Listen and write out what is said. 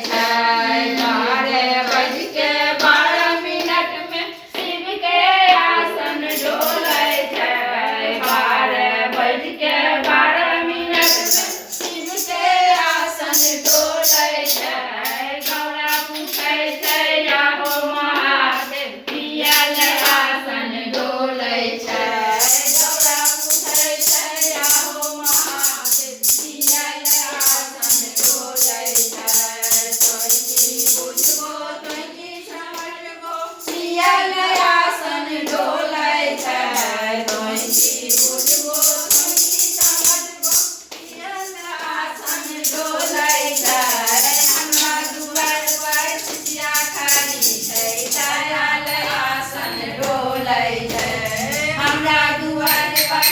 छै 12 बज के 12 मिनट में शिव के आसन डोलै छै 12 बज के 12 मिनट में शिव के आसन डोलै छै गौरा पूछै छै आहो महादेव पियल आसन डोलै छै गौरा पूछै छै आहो महादेव पियल आसन डोलै छै तोय की बुझबो तोय की समझबो पियल आसन डोलै छै तोय की बुझबो तोय की समझबो पियल आसन डोलै छै हमरा दुआर पर सिया खड़ी छै दयाल आसन डोलै छै हमरा दुआर पर